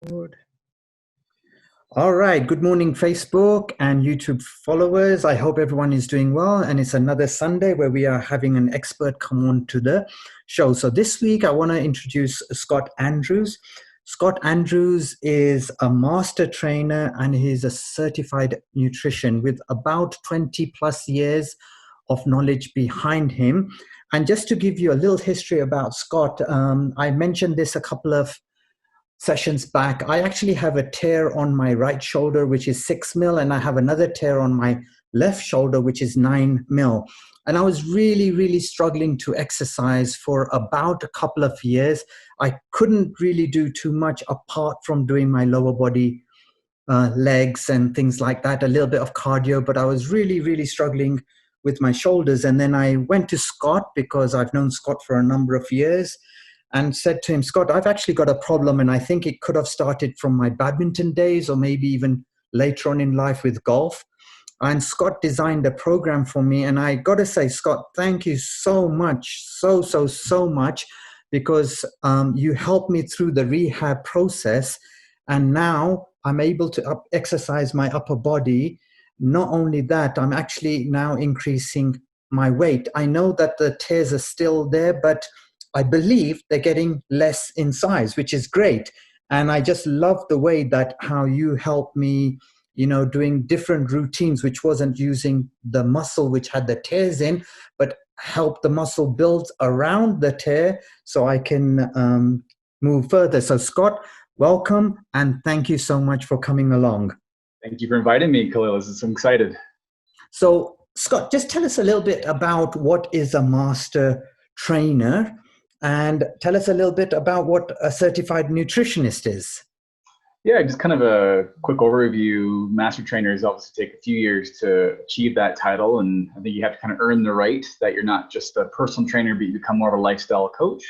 Good. All right. Good morning, Facebook and YouTube followers. I hope everyone is doing well. And it's another Sunday where we are having an expert come on to the show. So this week, I want to introduce Scott Andrews. Scott Andrews is a master trainer and he's a certified nutrition with about 20 plus years of knowledge behind him. And just to give you a little history about Scott, I mentioned this a couple of sessions back. I actually have a tear on my right shoulder, which is 6 mil, and I have another tear on my left shoulder, which is 9 mil. And I was really struggling to exercise for about a couple of years. I couldn't really do too much apart from doing my lower body legs and things like that, a little bit of cardio, but I was really struggling with my shoulders. And then I went to Scott because I've known Scott for a number of years, and said to him, Scott, I've actually got a problem, and I think it could have started from my badminton days or maybe even later on in life with golf. And Scott designed a program for me. And I got to say, Scott, thank you so much, so much, because you helped me through the rehab process. And now I'm able to exercise my upper body. Not only that, I'm actually now increasing my weight. I know that the tears are still there, but I believe they're getting less in size, which is great. And I just love the way that how you help me, doing different routines, which wasn't using the muscle which had the tears in, but help the muscle build around the tear so I can move further. So Scott, welcome. And thank you so much for coming along. Thank you for inviting me, Khalil. I'm excited. So Scott, just tell us a little bit about what is a master trainer. And tell us a little bit about what a certified nutritionist is. Yeah, just kind of a quick overview. Master trainers obviously take a few years to achieve that title. And I think you have to kind of earn the right that you're not just a personal trainer, but you become more of a lifestyle coach.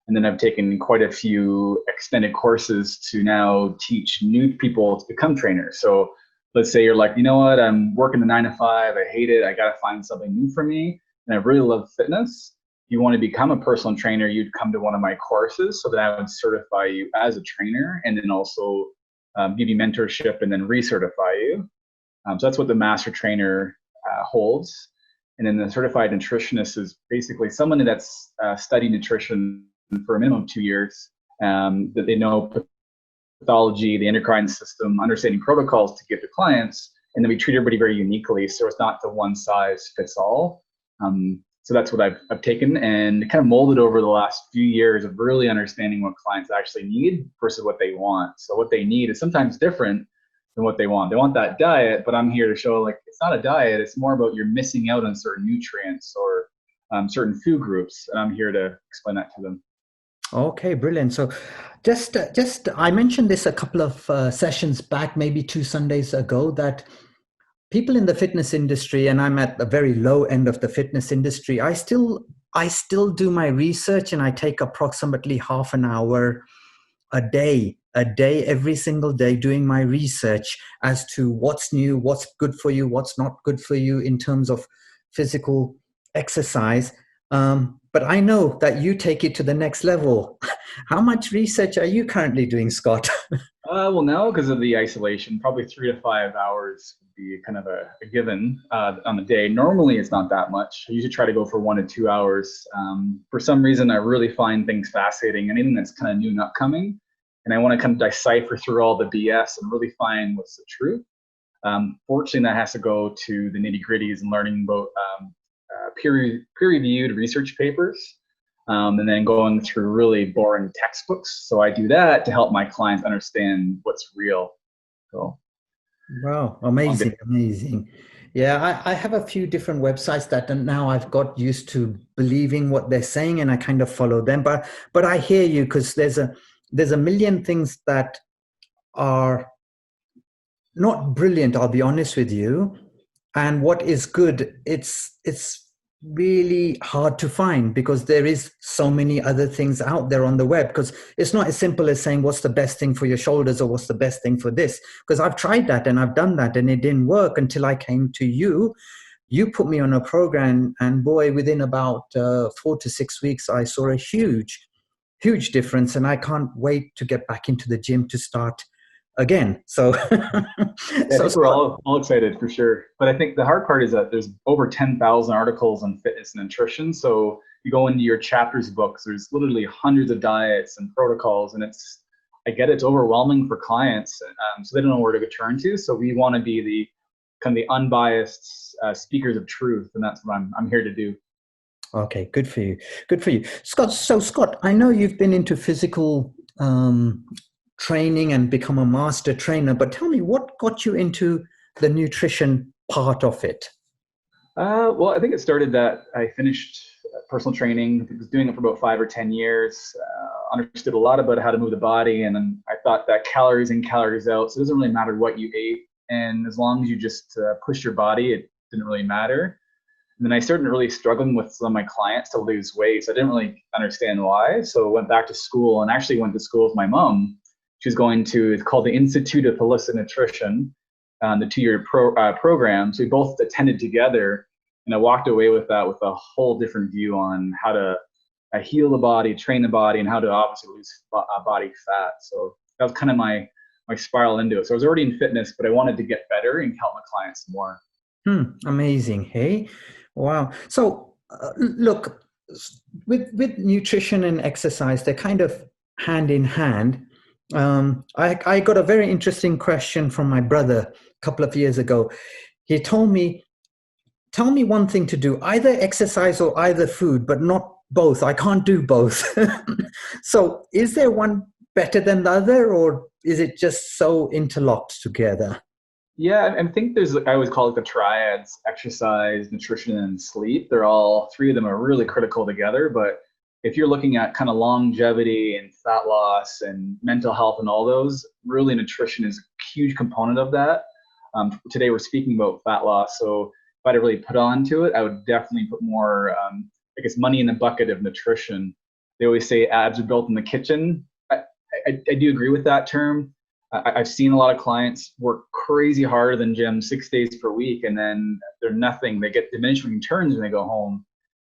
And then I've taken quite a few extended courses to now teach new people to become trainers. So let's say you're like, you know what, I'm working the 9 to 5, I hate it, I got to find something new for me. And I really love fitness. You want to become a personal trainer, you'd come to one of my courses so that I would certify you as a trainer and then also give you mentorship and then recertify you. So that's what the master trainer holds. And then the certified nutritionist is basically someone that's studied nutrition for a minimum of 2 years, that they know pathology, the endocrine system, understanding protocols to give to clients, and then we treat everybody very uniquely. So it's not the one size fits all. So that's what I've taken and kind of molded over the last few years of really understanding what clients actually need versus what they want. So what they need is sometimes different than what they want. They want that diet, but I'm here to show like it's not a diet. It's more about you're missing out on certain nutrients or certain food groups. And I'm here to explain that to them. Okay, brilliant. So just I mentioned this a couple of sessions back, maybe 2 Sundays ago, that people in the fitness industry, and I'm at the very low end of the fitness industry, I still do my research, and I take approximately half an hour a day, every single day, doing my research as to what's new, what's good for you, what's not good for you in terms of physical exercise. But I know that you take it to the next level. How much research are you currently doing, Scott? Well, now because of the isolation, probably 3 to 5 hours would be kind of a given on the day. Normally, it's not that much. I usually try to go for 1 to 2 hours. For some reason, I really find things fascinating, anything that's kind of new and upcoming. And I want to kind of decipher through all the BS and really find what's the truth. Fortunately, that has to go to the nitty gritties and learning about peer-reviewed research papers. And then going through really boring textbooks. So I do that to help my clients understand what's real. So, wow, amazing. Yeah, I have a few different websites that now I've got used to believing what they're saying, and I kind of follow them. But I hear you, because there's a million things that are not brilliant, I'll be honest with you. And what is good, it's really hard to find, because there is so many other things out there on the web, because it's not as simple as saying what's the best thing for your shoulders or what's the best thing for this, because I've tried that and I've done that and it didn't work until I came to you. You put me on a program, and boy, within about 4 to 6 weeks I saw a huge huge difference, and I can't wait to get back into the gym to start again. So, Yeah, I so think we're Scott, all excited for sure. But I think the hard part is that there's over 10,000 articles on fitness and nutrition. So you go into your chapters books, there's literally hundreds of diets and protocols, and I get it's overwhelming for clients, so they don't know where to turn to. So we want to be the kind of the unbiased speakers of truth, and that's what I'm here to do. okay, good for you. Good for you, Scott. So, Scott, I know you've been into physical training and become a master trainer, but tell me what got you into the nutrition part of it? Well, I think it started that I finished personal training. I was doing it for about 5 or 10 years. Understood a lot about how to move the body, and then I thought that calories in, calories out. So it doesn't really matter what you ate, and as long as you just push your body, it didn't really matter. And then I started really struggling with some of my clients to lose weight. So I didn't really understand why. So I went back to school, and actually went to school with my mom. She was going to, it's called the Institute of Holistic Nutrition, the 2-year program. So we both attended together, and I walked away with that with a whole different view on how to heal the body, train the body, and how to obviously lose body fat. So that was kind of my spiral into it. So I was already in fitness, but I wanted to get better and help my clients more. Amazing. Hey, wow. So, look, with nutrition and exercise, they're kind of hand in hand. I got a very interesting question from my brother a couple of years ago. He told me, tell me one thing to do, either exercise or either food, but not both. I can't do both. So is there one better than the other, or is it just so interlocked together? Yeah, I think I always call it the triads: exercise, nutrition, and sleep. They're all three of them are really critical together. But if you're looking at kind of longevity and fat loss and mental health and all those, really nutrition is a huge component of that. Today we're speaking about fat loss. So if I had to really put on to it, I would definitely put more, I guess, money in the bucket of nutrition. They always say abs are built in the kitchen. I do agree with that term. I've seen a lot of clients work crazy harder than gym 6 days per week, and then they're nothing. They get diminishing returns when they go home.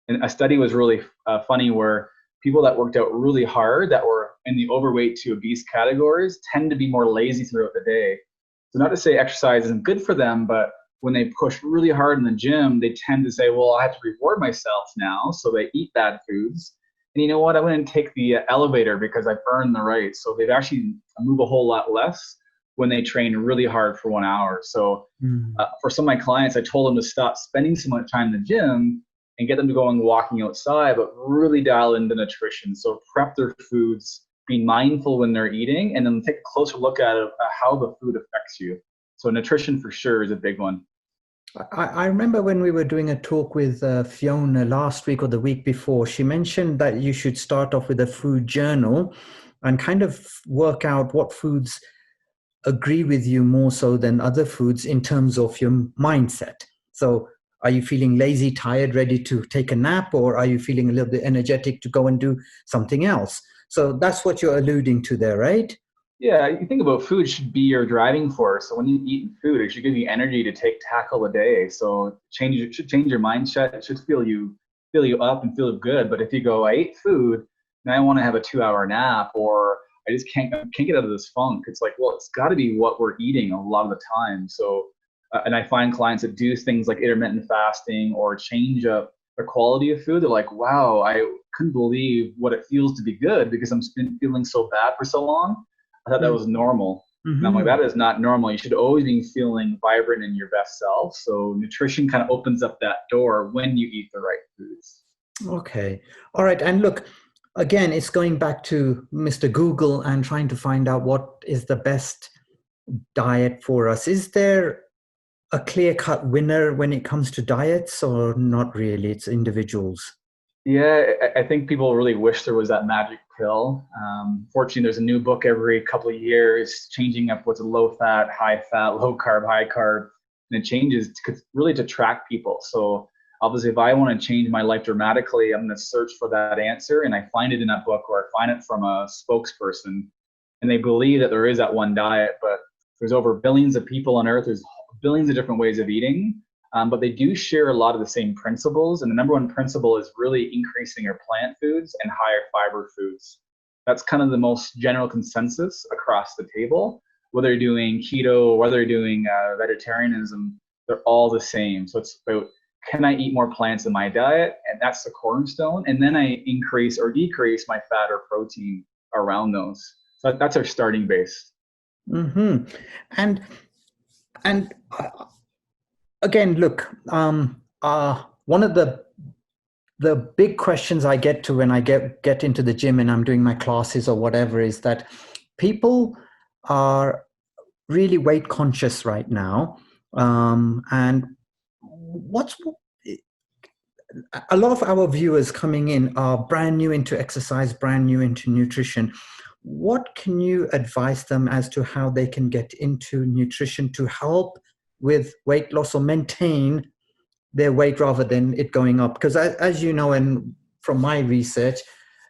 And a study was really funny where people that worked out really hard, that were in the overweight to obese categories, tend to be more lazy throughout the day. So not to say exercise isn't good for them, but when they push really hard in the gym, they tend to say, well, I have to reward myself now. So they eat bad foods. And you know what? I wouldn't take the elevator because I've earned the right. So they'd actually move a whole lot less when they train really hard for 1 hour. So for some of my clients, I told them to stop spending so much time in the gym and get them to go and walking outside, but really dial into nutrition. So prep their foods, be mindful when they're eating, and then take a closer look at how the food affects you. So nutrition for sure is a big one. I remember when we were doing a talk with Fiona last week or the week before, she mentioned that you should start off with a food journal and kind of work out what foods agree with you more so than other foods in terms of your mindset. So are you feeling lazy, tired, ready to take a nap, or are you feeling a little bit energetic to go and do something else? So that's what you're alluding to there, right? Yeah, you think about food should be your driving force. So when you eat food, it should give you energy to tackle the day. So it should change your mindset. It should feel you up and feel good. But if you go, I ate food and I want to have a 2 hour nap, or I just can't get out of this funk. It's like, well, it's got to be what we're eating a lot of the time. So and I find clients that do things like intermittent fasting or change up the quality of food. They're like, wow, I couldn't believe what it feels to be good because I'm been feeling so bad for so long. I thought that was normal. And I'm like, Mm-hmm. that is not normal. You should always be feeling vibrant in your best self. So nutrition kind of opens up that door when you eat the right foods. Okay. All right. And look, again, it's going back to Mr. Google and trying to find out what is the best diet for us. Is there a clear-cut winner when it comes to diets, or not really? It's individuals. Yeah, I think people really wish there was that magic pill. Fortunately, there's a new book every couple of years changing up what's a low fat, low carb, high carb, and it changes really to track people. So obviously, if I want to change my life dramatically, I'm going to search for that answer, and I find it in that book, or I find it from a spokesperson, and they believe that there is that one diet, but there's over billions of people on Earth. There's billions of different ways of eating. But they do share a lot of the same principles. And the number one principle is really increasing your plant foods and higher fiber foods. That's kind of the most general consensus across the table. Whether you're doing keto or whether you're doing vegetarianism, they're all the same. So it's about, can I eat more plants in my diet? And that's the cornerstone. And then I increase or decrease my fat or protein around those. So that's our starting base. Mm-hmm. And again, look, one of the big questions I get to when I get into the gym and I'm doing my classes or whatever is that people are really weight conscious right now, and what's a lot of our viewers coming in are brand new into exercise, brand new into nutrition. What can you advise them as to how they can get into nutrition to help with weight loss or maintain their weight rather than it going up? Because as you know, and from my research,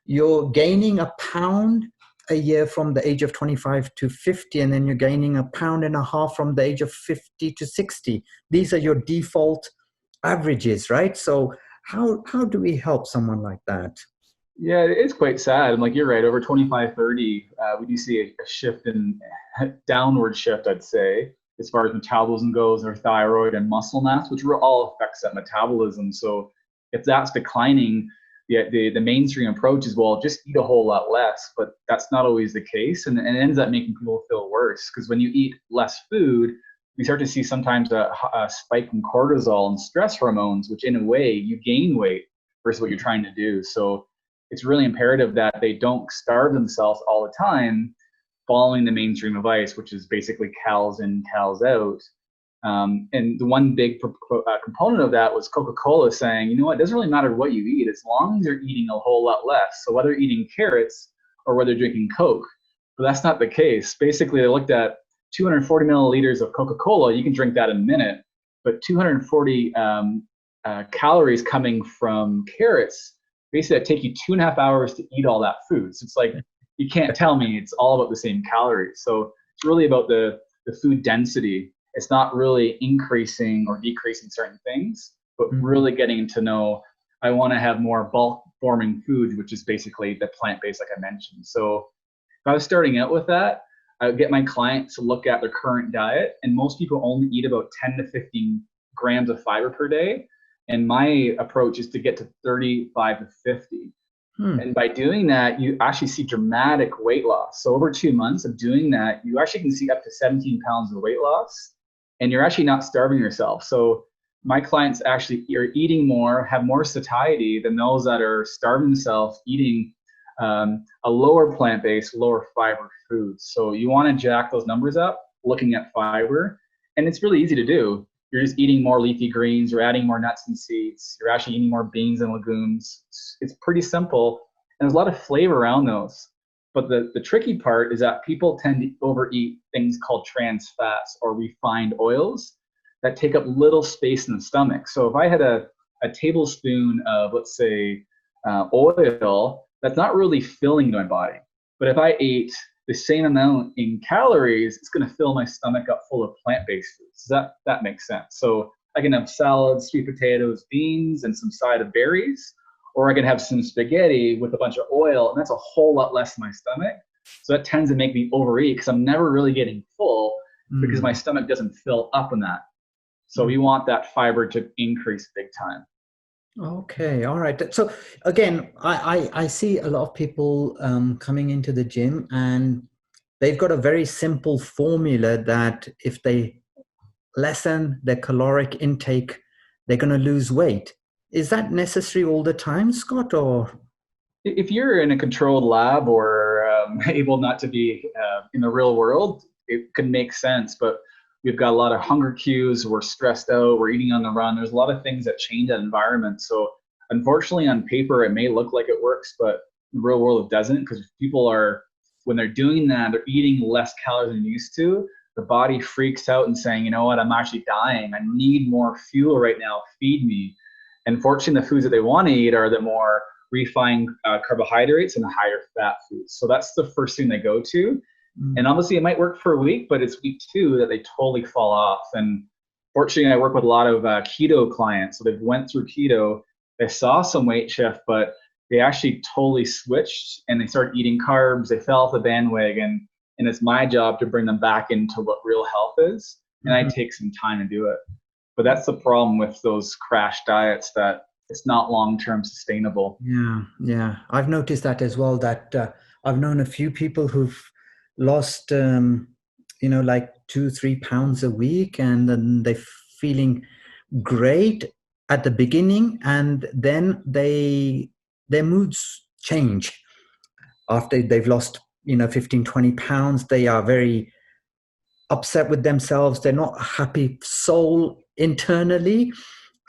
you're gaining a pound a year from the age of 25 to 50, and then you're gaining a pound and a half from the age of 50 to 60. These are your default averages, right? So how do we help someone like that? Yeah, it's quite sad. And like you're right, over 25, 30, we do see a shift in downward shift, I'd say, as far as metabolism goes, our thyroid and muscle mass, which all affects that metabolism. So if that's declining, the mainstream approach is, well, just eat a whole lot less, but that's not always the case. And it ends up making people feel worse because when you eat less food, we start to see sometimes a spike in cortisol and stress hormones, which in a way you gain weight versus what you're trying to do. So it's really imperative that they don't starve themselves all the time following the mainstream advice, which is basically calories in, calories out. And the one big component of that was Coca-Cola saying, you know what, it doesn't really matter what you eat as long as you're eating a whole lot less. So whether you're eating carrots or whether you're drinking Coke, but that's not the case. Basically, they looked at 240 milliliters of Coca-Cola. You can drink that in a minute, but 240 calories coming from carrots, basically that take you 2.5 hours to eat all that food. So it's like, you can't tell me it's all about the same calories. So it's really about the food density. It's not really increasing or decreasing certain things, but really getting to know, I want to have more bulk forming foods, which is basically the plant-based, like I mentioned. So if I was starting out with that, I would get my clients to look at their current diet, and most people only eat about 10 to 15 grams of fiber per day. And my approach is to get to 35 to 50. And by doing that, you actually see dramatic weight loss. So over 2 months of doing that, you actually can see up to 17 pounds of weight loss, and you're actually not starving yourself. So my clients actually are eating more, have more satiety than those that are starving themselves, eating a lower plant-based, lower fiber foods. So you want to jack those numbers up, looking at fiber, and it's really easy to do. You're just eating more leafy greens, you're adding more nuts and seeds, you're actually eating more beans and legumes. It's pretty simple, and there's a lot of flavor around those. But the tricky part is that people tend to overeat things called trans fats or refined oils that take up little space in the stomach. So if I had a tablespoon of, let's say, oil, that's not really filling my body. But if I ate the same amount in calories, it's going to fill my stomach up full of plant-based foods. So that makes sense. So I can have salads, sweet potatoes, beans, and some side of berries, or I can have some spaghetti with a bunch of oil, and that's a whole lot less in my stomach. So that tends to make me overeat because I'm never really getting full because my stomach doesn't fill up on that. So we want that fiber to increase big time. Okay, all right. So again, I see a lot of people coming into the gym, and they've got a very simple formula that if they lessen their caloric intake, they're going to lose weight. Is that necessary all the time, Scott, or? If you're in a controlled lab or able not to be in the real world, it can make sense. But we've got a lot of hunger cues. We're stressed out. We're eating on the run. There's a lot of things that change that environment. So unfortunately, on paper, it may look like it works, but in the real world, it doesn't, because people are, when they're doing that, they're eating less calories than used to. The body freaks out and saying, you know what, I'm actually dying. I need more fuel right now. Feed me. And fortunately, the foods that they want to eat are the more refined carbohydrates and the higher fat foods. So that's the first thing they go to. And obviously it might work for a week, but it's week 2 that they totally fall off. And fortunately, I work with a lot of keto clients. So they've went through keto, they saw some weight shift, but they actually totally switched and they started eating carbs. They fell off the bandwagon, and it's my job to bring them back into what real health is. And I Mhm. take some time to do it. But that's the problem with those crash diets, that it's not long-term sustainable. Yeah, yeah. I've noticed that as well. That I've known a few people who've lost, like 2, 3 pounds a week, and then they're feeling great at the beginning, and then their moods change after they've lost, 15, 20 pounds. They are very upset with themselves. They're not a happy soul internally,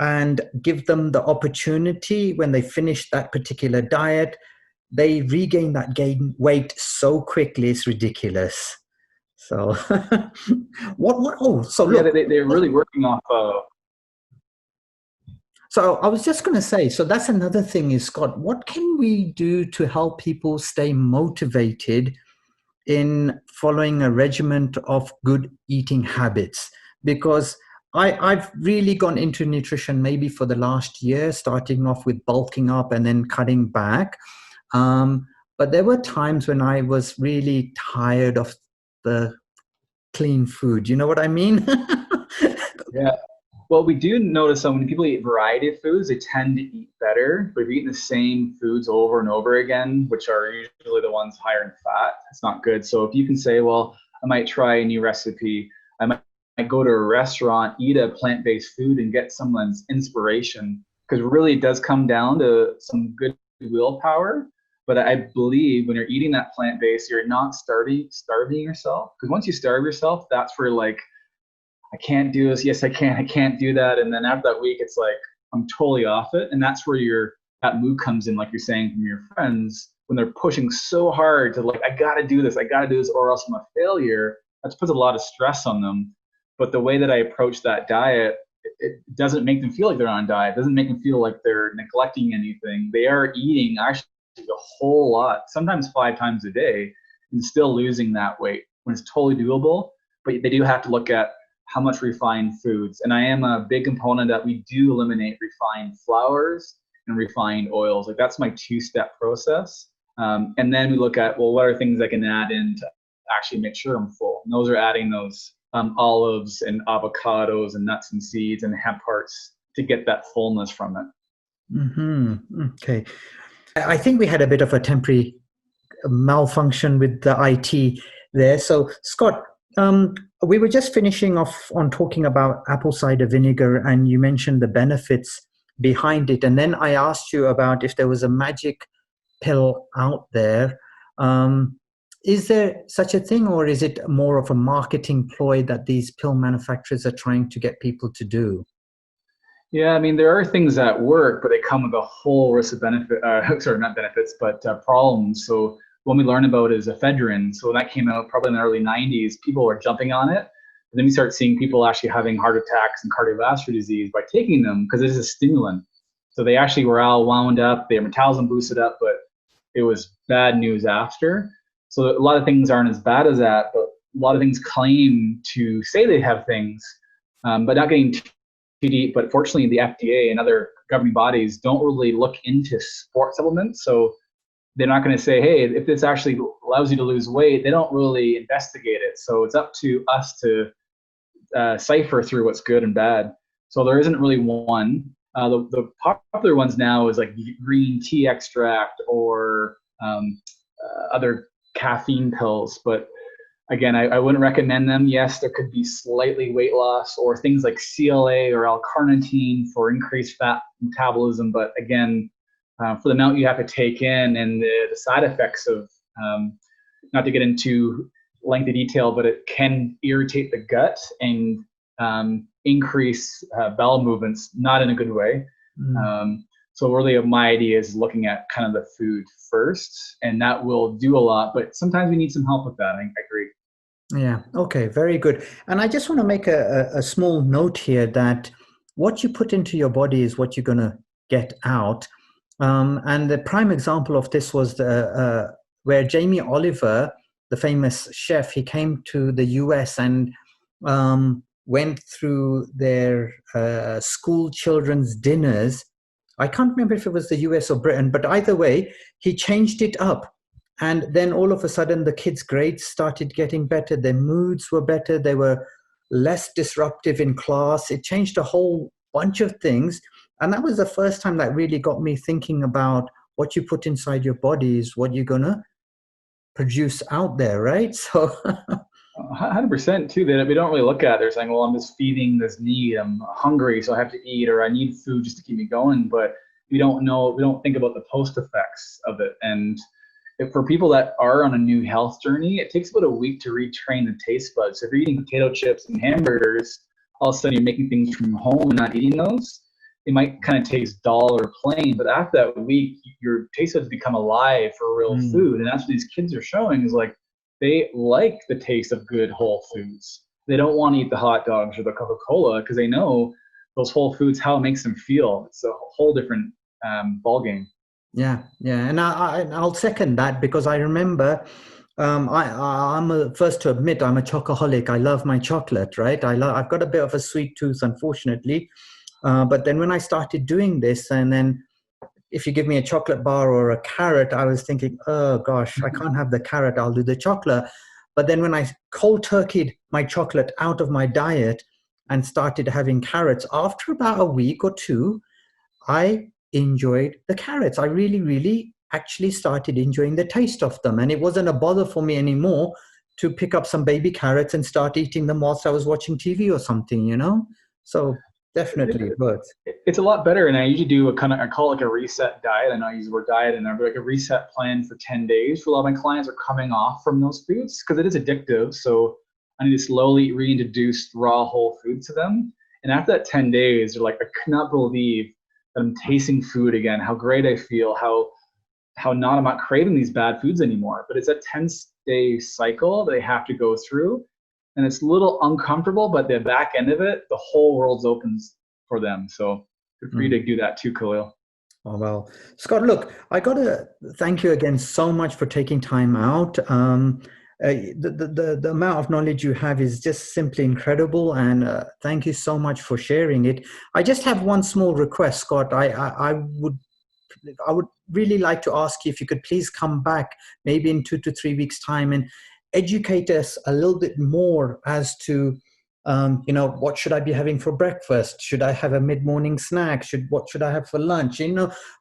and give them the opportunity when they finish that particular diet, they regain that gain weight so quickly, it's ridiculous. So what oh so Yeah, look, they're really working off so I was just going to say, so that's another thing is, Scott, what can we do to help people stay motivated in following a regiment of good eating habits? Because I've really gone into nutrition maybe for the last year, starting off with bulking up and then cutting back. Um, but there were times when I was really tired of the clean food. You know what I mean? yeah. Well, we do notice that when people eat variety of foods, they tend to eat better. But if you're eating the same foods over and over again, which are usually the ones higher in fat, it's not good. So if you can say, well, I might try a new recipe, I might go to a restaurant, eat a plant-based food, and get someone's inspiration. Because really, it does come down to some good willpower. But I believe when you're eating that plant-based, you're not starving yourself. Because once you starve yourself, that's where like I can't do this. Yes, I can. I can't do that. And then after that week, it's like I'm totally off it. And that's where that mood comes in, like you're saying, from your friends when they're pushing so hard to like, I gotta do this, or else I'm a failure. That puts a lot of stress on them. But the way that I approach that diet, it doesn't make them feel like they're on a diet. It doesn't make them feel like they're neglecting anything. They are eating actually a whole lot, sometimes 5 times a day, and still losing that weight when it's totally doable. But they do have to look at how much refined foods. And I am a big component that we do eliminate refined flours and refined oils. Like that's my 2-step process. And then we look at, well, what are things I can add in to actually make sure I'm full? And those are adding those olives and avocados and nuts and seeds and hemp hearts to get that fullness from it. Okay. I think we had a bit of a temporary malfunction with the IT there. So, Scott, we were just finishing off on talking about apple cider vinegar, and you mentioned the benefits behind it. And then I asked you about if there was a magic pill out there. Is there such a thing, or is it more of a marketing ploy that these pill manufacturers are trying to get people to do? Yeah, I mean, there are things that work, but they come with a whole list of sorry, not benefits, but problems. So one we learn about is ephedrine. So when that came out probably in the early 90s, people were jumping on it. But then we start seeing people actually having heart attacks and cardiovascular disease by taking them because it is a stimulant. So they actually were all wound up, their metabolism boosted up, but it was bad news after. So a lot of things aren't as bad as that, but a lot of things claim to say they have things, but not getting too deep. But fortunately, the FDA and other governing bodies don't really look into sport supplements. So they're not going to say, hey, if this actually allows you to lose weight, they don't really investigate it. So it's up to us to cipher through what's good and bad. So there isn't really one. The popular ones now is like green tea extract or other caffeine pills. But again, I wouldn't recommend them. Yes, there could be slightly weight loss or things like CLA or L-carnitine for increased fat metabolism. But again, for the amount you have to take in and the side effects of, not to get into lengthy detail, but it can irritate the gut and increase bowel movements, not in a good way. So really my idea is looking at kind of the food first, and that will do a lot, but sometimes we need some help with that. I agree. Yeah. Okay. Very good. And I just want to make a small note here that what you put into your body is what you're going to get out. And the prime example of this was where Jamie Oliver, the famous chef, he came to the US and went through their school children's dinners I can't remember if it was the US or Britain, but either way, he changed it up. And then all of a sudden, the kids' grades started getting better. Their moods were better. They were less disruptive in class. It changed a whole bunch of things. And that was the first time that really got me thinking about what you put inside your body is what you're going to produce out there, right? So 100% too, that we don't really look at. They're saying, well, I'm just feeding this need. I'm hungry, so I have to eat, or I need food just to keep me going. But we don't think about the post effects of it. And for people that are on a new health journey, it takes about a week to retrain the taste buds. So if you're eating potato chips and hamburgers, all of a sudden you're making things from home and not eating those, it might kind of taste dull or plain. But after that week, your taste buds become alive for real food. And that's what these kids are showing is like, they like the taste of good whole foods. They don't want to eat the hot dogs or the Coca-Cola because they know those whole foods, how it makes them feel. It's a whole different ballgame. yeah, yeah, and I'll second that because I remember I'm a, first to admit I'm a chocoholic. I love my chocolate, right? I've got a bit of a sweet tooth, unfortunately. But then when I started doing this, and then if you give me a chocolate bar or a carrot, I was thinking, oh gosh, I can't have the carrot. I'll do the chocolate. But then when I cold turkeyed my chocolate out of my diet and started having carrots, after about a week or two, I enjoyed the carrots. I really, really actually started enjoying the taste of them. And it wasn't a bother for me anymore to pick up some baby carrots and start eating them whilst I was watching TV or something, you know? So definitely it works. It's a lot better. And I usually do I call it like a reset diet. I know I use the word diet in there, but like a reset plan for 10 days for a lot of my clients are coming off from those foods because it is addictive. So I need to slowly reintroduce raw whole foods to them. And after that 10 days, they're like, I could not believe that I'm tasting food again, how great I feel, I'm not craving these bad foods anymore. But it's a 10-day cycle that they have to go through. And it's a little uncomfortable, but the back end of it, the whole world's opens for them. So good for you to do that too, Khalil. Oh, well, Scott, look, I got to thank you again so much for taking time out. The amount of knowledge you have is just simply incredible. And thank you so much for sharing it. I just have one small request, Scott. I would really like to ask you if you could please come back maybe in 2 to 3 weeks' time and educate us a little bit more as to what should I be having for breakfast? Should I have a mid-morning snack? What should I have for lunch?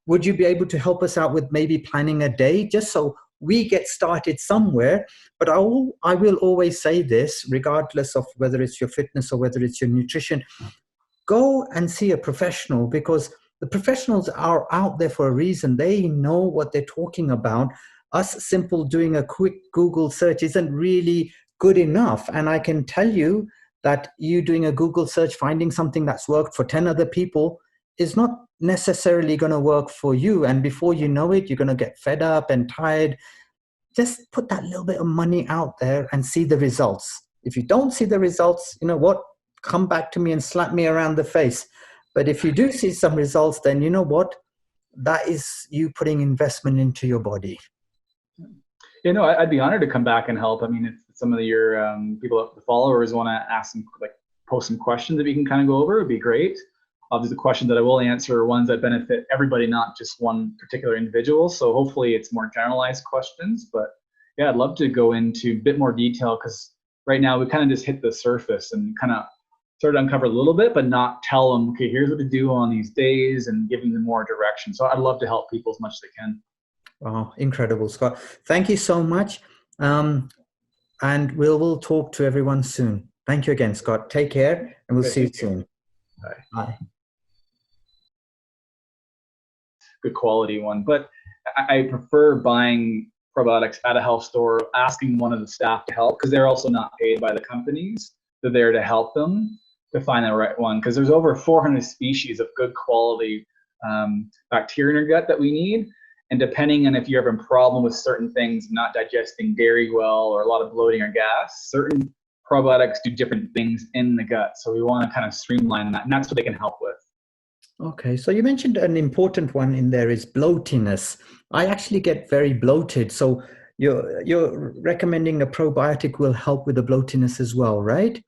Would you be able to help us out with maybe planning a day just so we get started somewhere? But I will always say this, regardless of whether it's your fitness or whether it's your nutrition, go and see a professional because the professionals are out there for a reason. They know what they're talking about. Us simple doing a quick Google search isn't really good enough. And I can tell you that you doing a Google search, finding something that's worked for 10 other people is not necessarily going to work for you. And before you know it, you're going to get fed up and tired. Just put that little bit of money out there and see the results. If you don't see the results, you know what? Come back to me and slap me around the face. But if you do see some results, then you know what? That is you putting investment into your body. I'd be honored to come back and help. I mean, if some of your people, the followers, want to ask some, post some questions that we can kind of go over, it would be great. Obviously, the questions that I will answer are ones that benefit everybody, not just one particular individual. So hopefully it's more generalized questions. But yeah, I'd love to go into a bit more detail because right now we kind of just hit the surface and kind of sort of uncover a little bit, but not tell them, okay, here's what to do on these days and giving them more direction. So I'd love to help people as much as I can. Oh, incredible, Scott. Thank you so much. And we'll talk to everyone soon. Thank you again, Scott. Take care, and we'll see you soon. Bye. Bye. Good quality one. But I prefer buying probiotics at a health store, asking one of the staff to help because they're also not paid by the companies. They're there to help them to find the right one because there's over 400 species of good quality bacteria in your gut that we need. And depending on if you're having a problem with certain things, not digesting dairy well or a lot of bloating or gas, certain probiotics do different things in the gut. So we want to kind of streamline that, and that's what they can help with. Okay, so you mentioned an important one in there is bloatiness. I actually get very bloated. So you're recommending a probiotic will help with the bloatiness as well, right?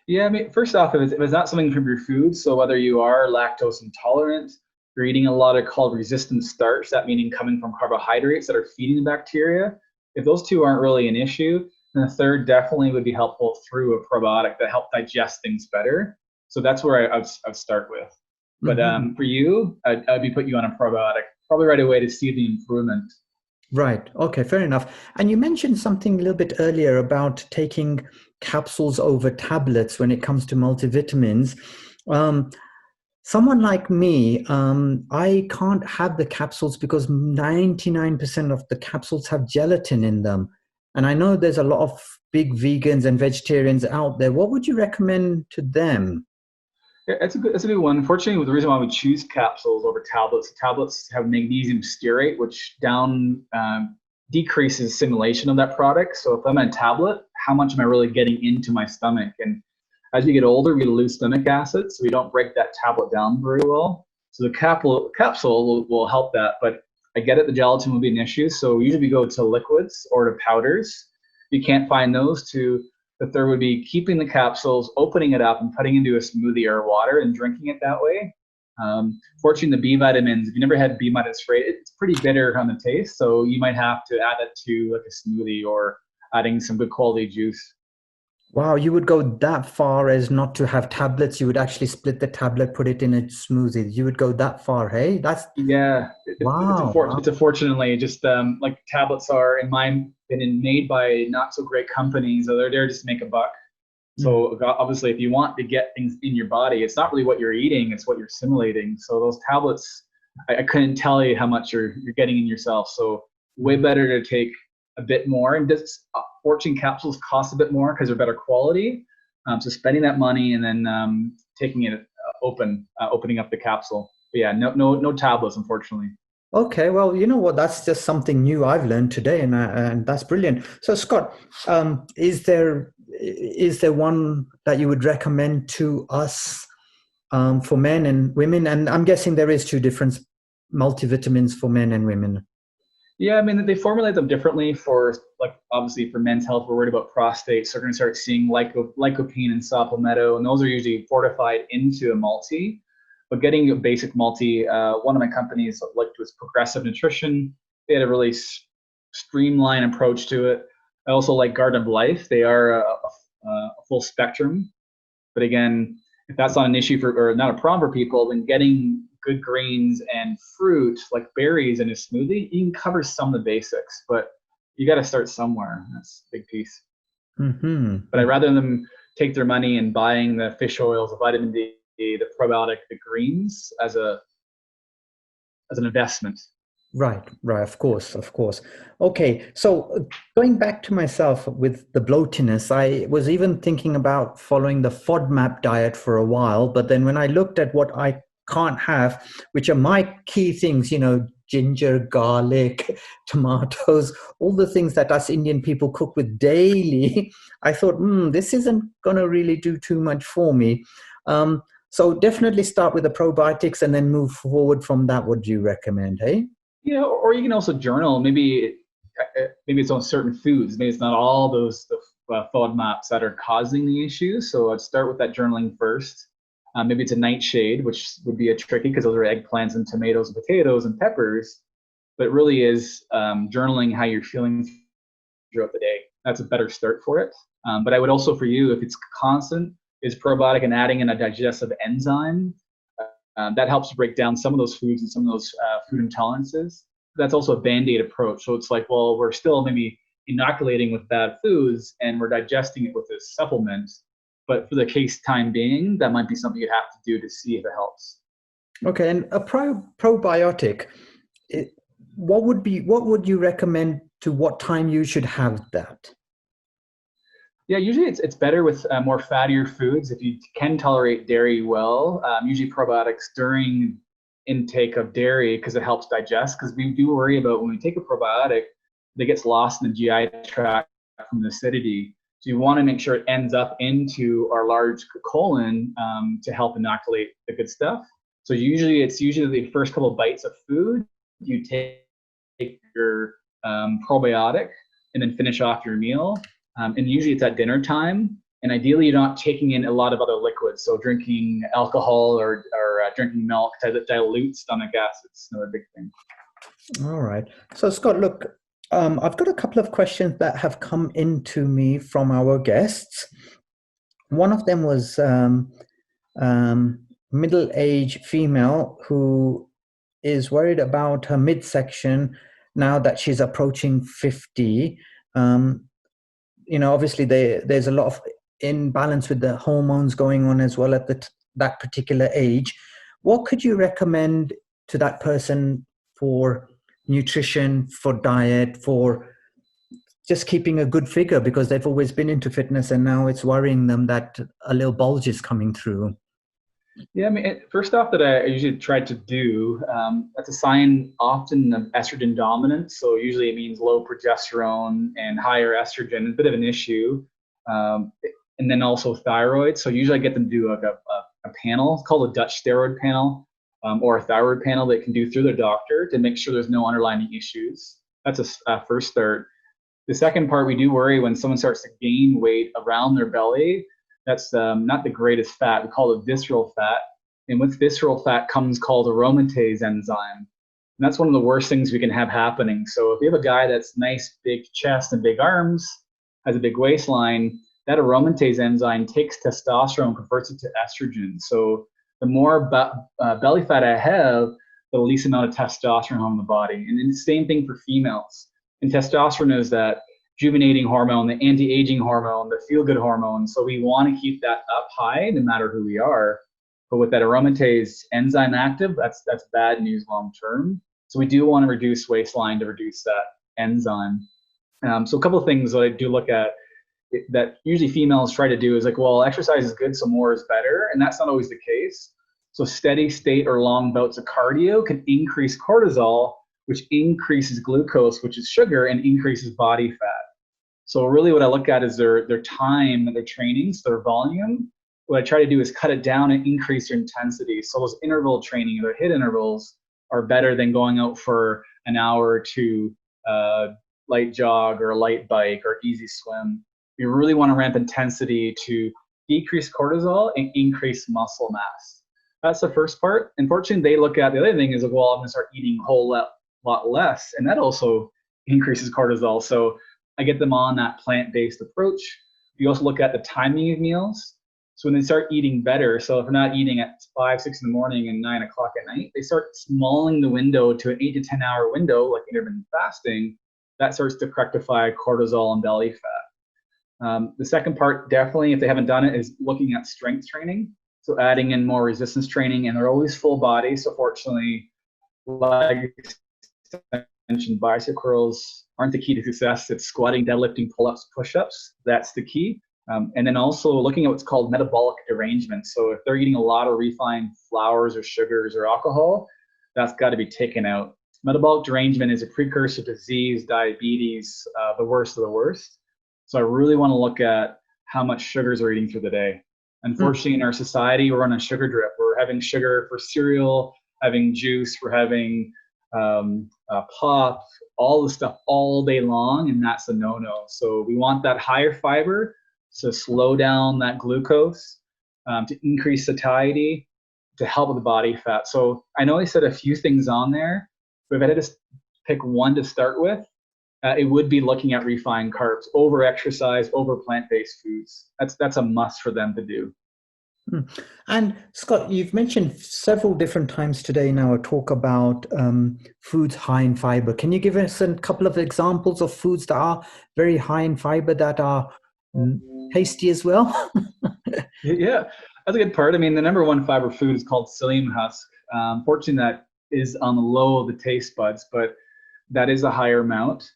Yeah, I mean, first off, if it's not something from your food, so whether you are lactose intolerant you're eating a lot of called resistant starch, that meaning coming from carbohydrates that are feeding the bacteria. If those two aren't really an issue, then the third definitely would be helpful through a probiotic that help digest things better. So that's where I'd start with. But Hmm. for you, I'd be put you on a probiotic probably right away to see the improvement. Right. Okay, fair enough. And you mentioned something a little bit earlier about taking capsules over tablets when it comes to multivitamins. Um, Someone like me, I can't have the capsules because 99% of the capsules have gelatin in them. And I know there's a lot of big vegans and vegetarians out there. What would you recommend to them? Yeah, that's a good one. Unfortunately, the reason why we choose capsules over tablets, tablets have magnesium stearate, which decreases assimilation of that product. So if I'm on a tablet, how much am I really getting into my stomach? And as we get older, we lose stomach acid, so we don't break that tablet down very well. So the capsule will help that, but I get it, the gelatin will be an issue. So usually we go to liquids or to powders. If you can't find those, to the third would be keeping the capsules, opening it up, and putting into a smoothie or water and drinking it that way. Fortunately, the B vitamins, if you never had B vitamins spray, it's pretty bitter on the taste. So you might have to add it to like a smoothie or adding some good quality juice. Wow, you would go that far as not to have tablets. You would actually split the tablet, put it in a smoothie. You would go that far, hey? That's Yeah, wow, it's a fortunately just like tablets are, in my opinion, made by not so great companies. So they're there just to make a buck. wow. So obviously, if you want to get things in your body, it's not really what you're eating; it's what you're assimilating. So those tablets, I couldn't tell you how much you're getting in yourself. So way better to take a bit more. And just fortune capsules cost a bit more because they're better quality. So spending that money and then taking it opening up the capsule. But yeah, no tablets, unfortunately. Okay, well, you know what? That's just something new I've learned today, and that's brilliant. So, Scott, is there one that you would recommend to us for men and women? And I'm guessing there is two different multivitamins for men and women. Yeah, I mean they formulate them differently for like obviously for men's health. We're worried about prostate, so we're going to start seeing lycopene and sapometo, and those are usually fortified into a multi. But getting a basic multi, one of my companies like was Progressive Nutrition. They had a really streamlined approach to it. I also like Garden of Life. They are a full spectrum. But again, if that's not an issue for or not a problem for people, then getting good greens and fruit like berries in a smoothie, you can cover some of the basics, but you got to start somewhere. That's a big piece. But I'd Hmm. rather them take their money in buying the fish oils, the vitamin D, the probiotic, the greens as an investment. Right, right, of course, of course. Okay, so going back to myself with the bloatiness, I was even thinking about following the FODMAP diet for a while, but then when I looked at what I can't have, which are my key things, ginger, garlic, tomatoes, all the things that us Indian people cook with daily, I thought, this isn't going to really do too much for me. So definitely start with the probiotics and then move forward from that. What do you recommend, hey? Or you can also journal. Maybe it's on certain foods. Maybe it's not all those FODMAPs that are causing the issues. So I'd start with that journaling first. Maybe it's a nightshade, which would be a tricky because those are eggplants and tomatoes and potatoes and peppers. But it really is journaling how you're feeling throughout the day. That's a better start for it. But I would also, for you, if it's constant, is probiotic and adding in a digestive enzyme that helps break down some of those foods and some of those food intolerances. That's also a band-aid approach. So it's like, well, we're still maybe inoculating with bad foods and we're digesting it with this supplement. But for the case time being, that might be something you have to do to see if it helps. Okay, and a probiotic, it, what would you recommend to what time you should have that? Yeah, usually it's better with more fattier foods if you can tolerate dairy well. Usually probiotics during intake of dairy because it helps digest. Because we do worry about when we take a probiotic, that gets lost in the GI tract from the acidity. So you want to make sure it ends up into our large colon to help inoculate the good stuff. So it's usually the first couple of bites of food you take your probiotic and then finish off your meal. And usually it's at dinner time. And ideally, you're not taking in a lot of other liquids. So drinking alcohol or drinking milk to dilute stomach acids. Another big thing. All right. So, Scott, look, I've got a couple of questions that have come into me from our guests. One of them was middle-aged female who is worried about her midsection now that she's approaching 50. Obviously there's a lot of imbalance with the hormones going on as well at that particular age. What could you recommend to that person for nutrition, for diet, for just keeping a good figure, because they've always been into fitness and now it's worrying them that a little bulge is coming through? Yeah, I mean, first off, that I usually try to do, that's a sign often of estrogen dominance. So usually it means low progesterone and higher estrogen, a bit of an issue. And then also thyroid. So usually I get them to do like a panel. It's called a Dutch steroid panel, or a thyroid panel they can do through their doctor to make sure there's no underlying issues. That's a first start. The second part, we do worry when someone starts to gain weight around their belly. That's not the greatest fat. We call it visceral fat. And with visceral fat comes called aromatase enzyme. And that's one of the worst things we can have happening. So if you have a guy that's nice, big chest and big arms, has a big waistline, that aromatase enzyme takes testosterone, converts it to estrogen. So the more belly fat I have, the least amount of testosterone in the body. And then the same thing for females. And testosterone is that rejuvenating hormone, the anti-aging hormone, the feel-good hormone. So we want to keep that up high no matter who we are. But with that aromatase enzyme active, that's bad news long term. So we do want to reduce waistline to reduce that enzyme. So a couple of things that I do look at that usually females try to do is like, well, exercise is good, so more is better. And that's not always the case. So steady state or long bouts of cardio can increase cortisol, which increases glucose, which is sugar, and increases body fat. So really what I look at is their time that they're training, so their volume. What I try to do is cut it down and increase their intensity. So those interval training, their HIIT intervals, are better than going out for an hour to light jog or a light bike or easy swim. You really want to ramp intensity to decrease cortisol and increase muscle mass. That's the first part. Unfortunately, they look at the other thing is like, well, I'm going to start eating a whole lot less, and that also increases cortisol. So I get them on that plant-based approach. You also look at the timing of meals. So when they start eating better, so if they're not eating at 5, 6 in the morning and 9 o'clock at night, they start smalling the window to an 8 to 10 hour window, like intermittent fasting. That starts to rectify cortisol and belly fat. The second part, definitely, if they haven't done it, is looking at strength training. So adding in more resistance training, and they're always full body. So fortunately, leg extension, bicep curls aren't the key to success. It's squatting, deadlifting, pull-ups, push-ups. That's the key. And then also looking at what's called metabolic derangement. So if they're eating a lot of refined flours or sugars or alcohol, that's got to be taken out. Metabolic derangement is a precursor to disease, diabetes, the worst of the worst. So I really want to look at how much sugars we're eating through the day. Unfortunately, in our society, we're on a sugar drip. We're having sugar for cereal, having juice, we're having pop, all the stuff all day long, and that's a no-no. So we want that higher fiber to slow down that glucose, to increase satiety, to help with the body fat. So I know I said a few things on there, but if I had to pick one to start with, it would be looking at refined carbs, over exercise, over plant-based foods. That's a must for them to do. And Scott, you've mentioned several different times today now a talk about foods high in fiber. Can you give us a couple of examples of foods that are very high in fiber that are tasty as well? Yeah, that's a good part. I mean, the number one fiber food is called psyllium husk. Fortunately, that is on the low of the taste buds, but that is a higher amount.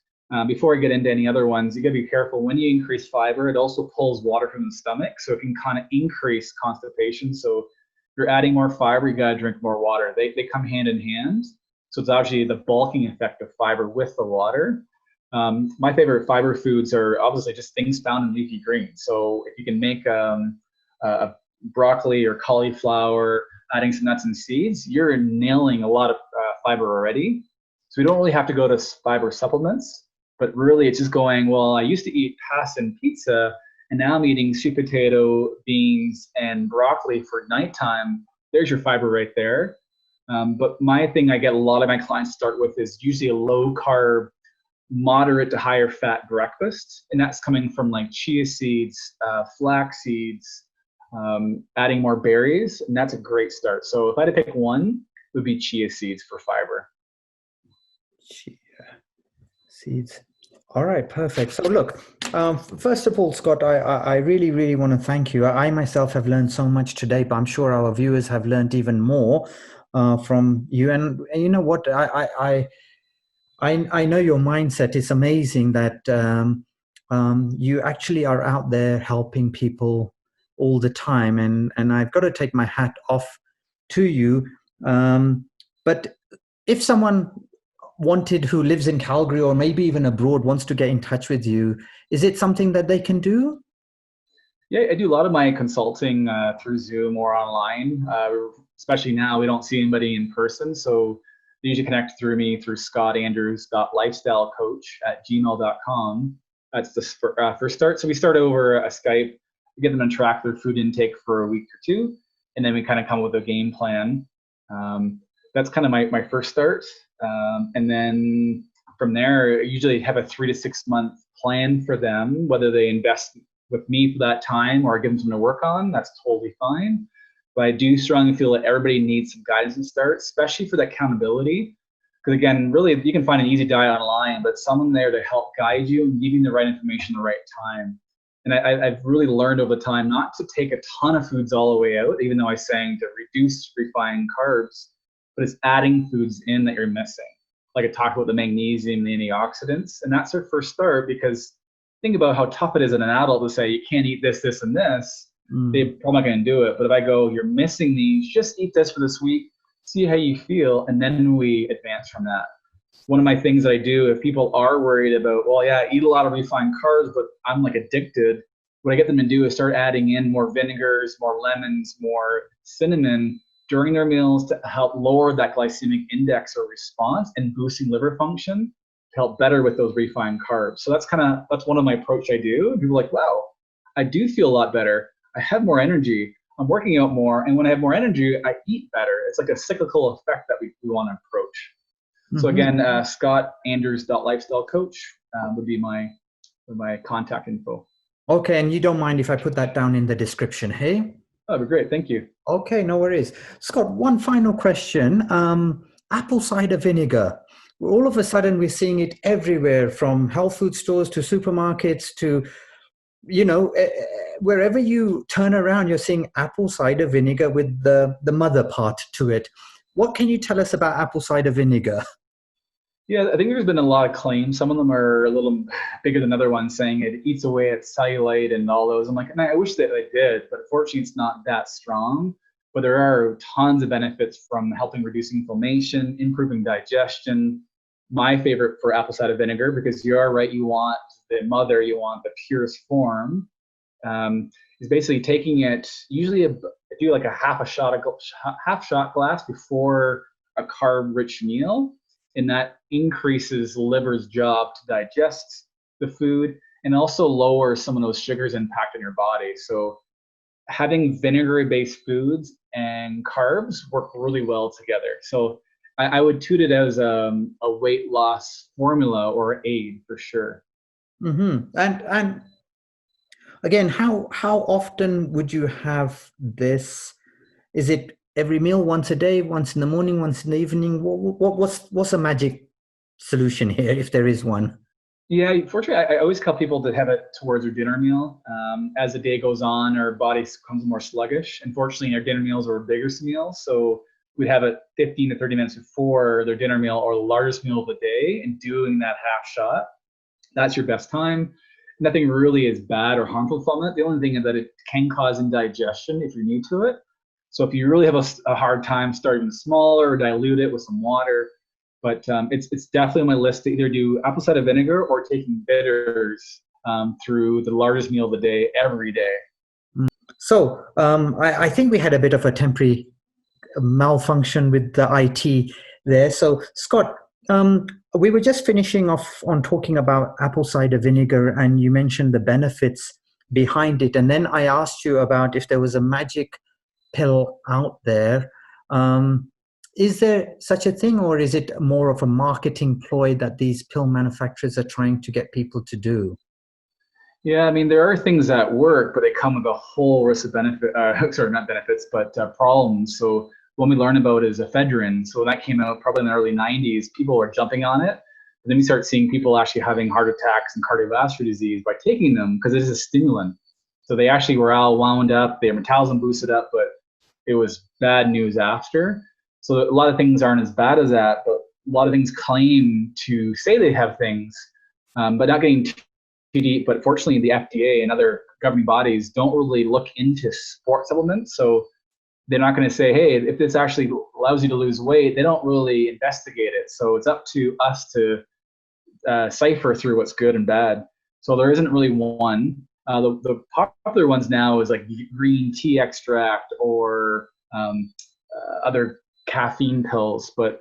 Before I get into any other ones, you gotta be careful. When you increase fiber, it also pulls water from the stomach, so it can kind of increase constipation. So if you're adding more fiber, you gotta drink more water. They come hand in hand. So it's actually the bulking effect of fiber with the water. My favorite fiber foods are obviously just things found in leafy greens. So if you can make a broccoli or cauliflower, adding some nuts and seeds, you're nailing a lot of fiber already. So we don't really have to go to fiber supplements. But really, it's just going, well, I used to eat pasta and pizza, and now I'm eating sweet potato, beans, and broccoli for nighttime. there's your fiber right there. But my thing I get a lot of my clients start with is usually a low carb, moderate to higher fat breakfast. And that's coming from like chia seeds, flax seeds, adding more berries. And that's a great start. So if I had to pick one, it would be chia seeds for fiber. Chia seeds. All right, perfect. So look, first of all, Scott, I really, really want to thank you. I myself have learned so much today, but I'm sure our viewers have learned even more from you. And you know what? I know your mindset is amazing, that you actually are out there helping people all the time. And I've got to take my hat off to you. But if someone who lives in Calgary or maybe even abroad wants to get in touch with you, is it something that they can do? Yeah, I do a lot of my consulting through Zoom or online. Especially now, we don't see anybody in person. So they usually connect through me through scottandrews.lifestylecoach@gmail.com. That's the first start. So we start over a Skype, we get them to track their food intake for a week or two, and then we kind of come with a game plan. That's kind of my first start. And then from there, I usually have a 3 to 6 month plan for them, whether they invest with me for that time or give them something to work on. That's totally fine. But I do strongly feel that everybody needs some guidance to start, especially for the accountability. Because again, really, you can find an easy diet online, but someone there to help guide you and give you the right information at the right time. And I've really learned over time not to take a ton of foods all the way out, even though I'm saying to reduce refined carbs, but it's adding foods in that you're missing. Like I talked about the magnesium, the antioxidants, and that's our first start, because think about how tough it is in an adult to say you can't eat this, this, and this. They're probably not going to do it. But if I go, you're missing these, just eat this for this week, see how you feel, and then we advance from that. One of my things that I do, if people are worried about, well, yeah, I eat a lot of refined carbs, but I'm like addicted, what I get them to do is start adding in more vinegars, more lemons, more cinnamon during their meals to help lower that glycemic index or response and boosting liver function to help better with those refined carbs. So that's one of my approach I do. And people are like, wow, I do feel a lot better. I have more energy. I'm working out more. And when I have more energy, I eat better. It's like a cyclical effect that we want to approach. Mm-hmm. So again, scottandrews.lifestylecoach would be my contact info. Okay. And you don't mind if I put that down in the description, hey? That'd be great. Thank you. Okay, no worries. Scott, one final question. Apple cider vinegar. All of a sudden, we're seeing it everywhere, from health food stores to supermarkets to, wherever you turn around, you're seeing apple cider vinegar with the mother part to it. What can you tell us about apple cider vinegar? Yeah, I think there's been a lot of claims. Some of them are a little bigger than other ones, saying it eats away at cellulite and all those. I'm like, man, I wish that it did, but unfortunately it's not that strong. But there are tons of benefits from helping reduce inflammation, improving digestion. My favorite for apple cider vinegar, because you are right, you want the purest form, is basically taking it, usually do like a half shot glass before a carb-rich meal. And that increases the liver's job to digest the food and also lowers some of those sugars impact in your body. So having vinegary-based foods and carbs work really well together. So I would toot it as a weight loss formula or aid for sure. Mm-hmm. And again, how often would you have this? Is it every meal, once a day, once in the morning, once in the evening? What's a magic solution here, if there is one? Yeah, fortunately, I always tell people to have it towards their dinner meal. As the day goes on, our body becomes more sluggish. Unfortunately, our dinner meals are our biggest meals, so we have it 15 to 30 minutes before their dinner meal or the largest meal of the day, and doing that half shot. That's your best time. Nothing really is bad or harmful from it. The only thing is that it can cause indigestion if you're new to it. So if you really have a hard time, starting smaller or dilute it with some water. But it's definitely on my list to either do apple cider vinegar or taking bitters through the largest meal of the day every day. So I think we had a bit of a temporary malfunction with the IT there. So Scott, we were just finishing off on talking about apple cider vinegar, and you mentioned the benefits behind it. And then I asked you about if there was a magic pill out there. Is there such a thing, or is it more of a marketing ploy that these pill manufacturers are trying to get people to do? Yeah, I mean, there are things that work, but they come with a whole list of benefit, sorry, not benefits, but problems. So one we learn about is ephedrine. So when that came out probably in the early 90s, people were jumping on it. And then we start seeing people actually having heart attacks and cardiovascular disease by taking them because it is a stimulant. So they actually were all wound up, their metabolism boosted up, but it was bad news after. So a lot of things aren't as bad as that, but a lot of things claim to say they have things, but not getting too deep. But fortunately, the FDA and other governing bodies don't really look into sport supplements. So they're not going to say, hey, if this actually allows you to lose weight, they don't really investigate it. So it's up to us to cipher through what's good and bad. So there isn't really one. The popular ones now is like green tea extract or other caffeine pills. But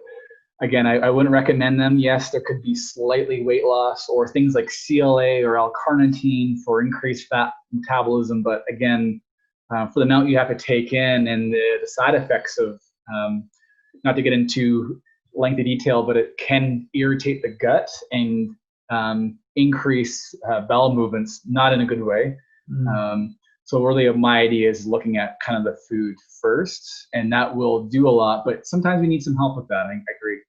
again, I wouldn't recommend them. Yes, there could be slightly weight loss or things like CLA or L-carnitine for increased fat metabolism. But again, for the amount you have to take in and the side effects of, not to get into lengthy detail, but it can irritate the gut and increase bowel movements, not in a good way. So really my idea is looking at kind of the food first, and that will do a lot, but sometimes we need some help with that. I agree.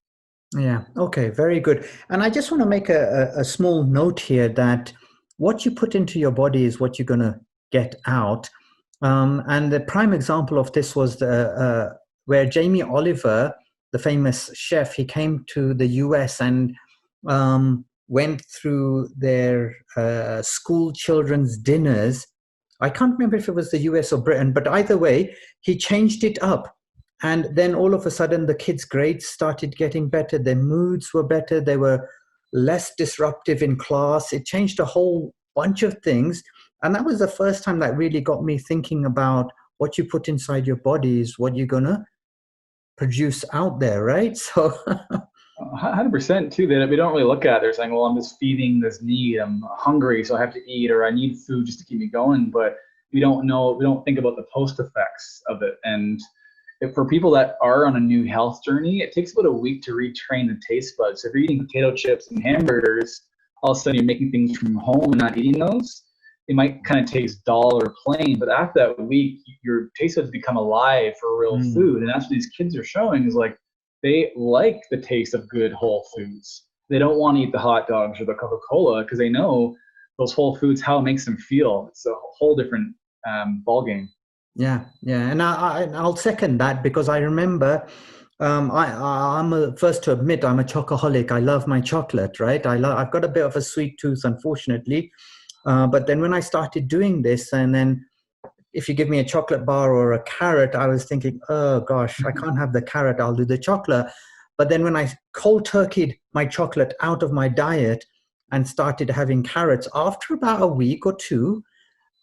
Yeah. Okay. Very good. And I just want to make a small note here that what you put into your body is what you're going to get out. And the prime example of this was where Jamie Oliver, the famous chef, he came to the US and went through their school children's dinners. I can't remember if it was the US or Britain, but either way, he changed it up. And then all of a sudden, the kids' grades started getting better. Their moods were better. They were less disruptive in class. It changed a whole bunch of things. And that was the first time that really got me thinking about what you put inside your body is what you're going to produce out there, right? So 100% too, that we don't really look at. They're saying, well, I'm just feeding this need. I'm hungry, so I have to eat, or I need food just to keep me going. But we don't think about the post effects of it. And for people that are on a new health journey, it takes about a week to retrain the taste buds. So if you're eating potato chips and hamburgers, all of a sudden you're making things from home and not eating those, it might kind of taste dull or plain. But after that week, your taste buds become alive for real food. And that's what these kids are showing is like, they like the taste of good whole foods. They don't want to eat the hot dogs or the Coca-Cola because they know those whole foods, how it makes them feel. It's a whole different ballgame. yeah, yeah, and I'll second that because I remember I'm a, first to admit I'm a chocoholic. I love my chocolate, right? I've got a bit of a sweet tooth, unfortunately. But then when I started doing this, and then if you give me a chocolate bar or a carrot, I was thinking, oh gosh, I can't have the carrot. I'll do the chocolate. But then when I cold turkeyed my chocolate out of my diet and started having carrots, after about a week or two,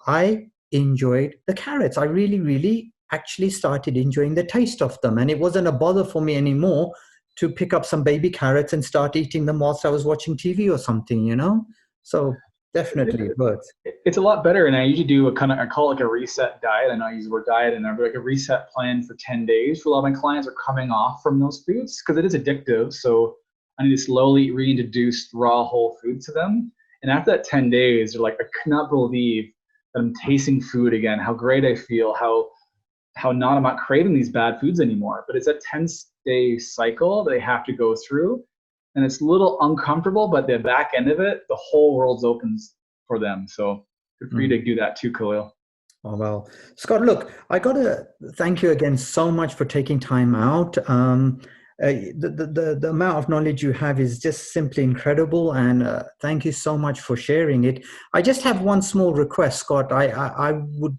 I enjoyed the carrots. I really, really actually started enjoying the taste of them. And it wasn't a bother for me anymore to pick up some baby carrots and start eating them whilst I was watching TV or something, you know? So definitely it works. It's a lot better. And I usually do I call it like a reset diet. I know I use the word diet in there, but like a reset plan for 10 days. For a lot of my clients are coming off from those foods because it is addictive. So I need to slowly reintroduce raw whole foods to them. And after that 10 days, they're like, I could not believe that I'm tasting food again, how great I feel, I'm not craving these bad foods anymore. But it's a 10-day cycle they have to go through. And it's a little uncomfortable, but the back end of it, the whole world's opens for them. So good for you to do that too, Khalil. Oh, well, Scott, look, I got to thank you again so much for taking time out. The amount of knowledge you have is just simply incredible. And thank you so much for sharing it. I just have one small request, Scott. I would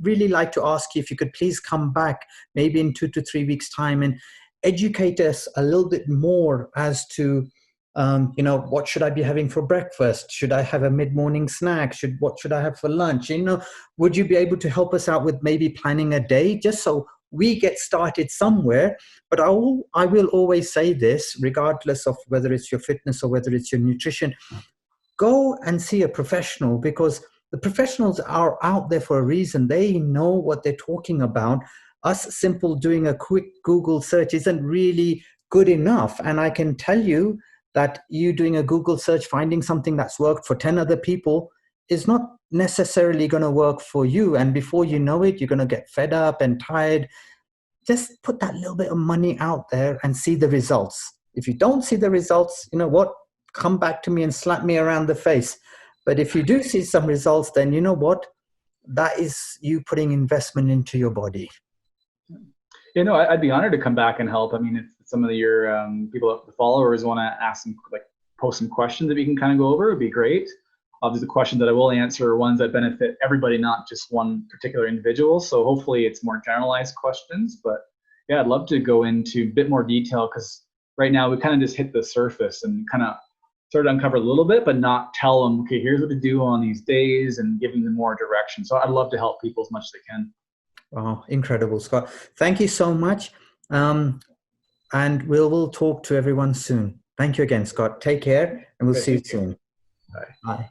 really like to ask you if you could please come back maybe in 2 to 3 weeks' time and educate us a little bit more as to what should I be having for breakfast? Should I have a mid-morning snack? What should I have for lunch? Would you be able to help us out with maybe planning a day just so we get started somewhere? But I will always say this, regardless of whether it's your fitness or whether it's your nutrition, go and see a professional, because The professionals are out there for a reason. They know what they're talking about. Us simple doing a quick Google search isn't really good enough. And I can tell you that you doing a Google search, finding something that's worked for 10 other people is not necessarily going to work for you. And before you know it, you're going to get fed up and tired. Just put that little bit of money out there and see the results. If you don't see the results, you know what? Come back to me and slap me around the face. But if you do see some results, then you know what? That is you putting investment into your body. You know, I'd be honored to come back and help. I mean, if some of your people, the followers, want to ask some, like, post some questions that we can kind of go over, it'd be great. Obviously, the questions that I will answer are ones that benefit everybody, not just one particular individual. So hopefully it's more generalized questions. But yeah, I'd love to go into a bit more detail, because right now we kind of just hit the surface and kind of sort of uncover a little bit, but not tell them, okay, here's what to do on these days, and giving them more direction. So I'd love to help people as much as I can. Oh, incredible, Scott. Thank you so much. And we'll talk to everyone soon. Thank you again, Scott. Take care, and we'll see you soon. Bye. Bye.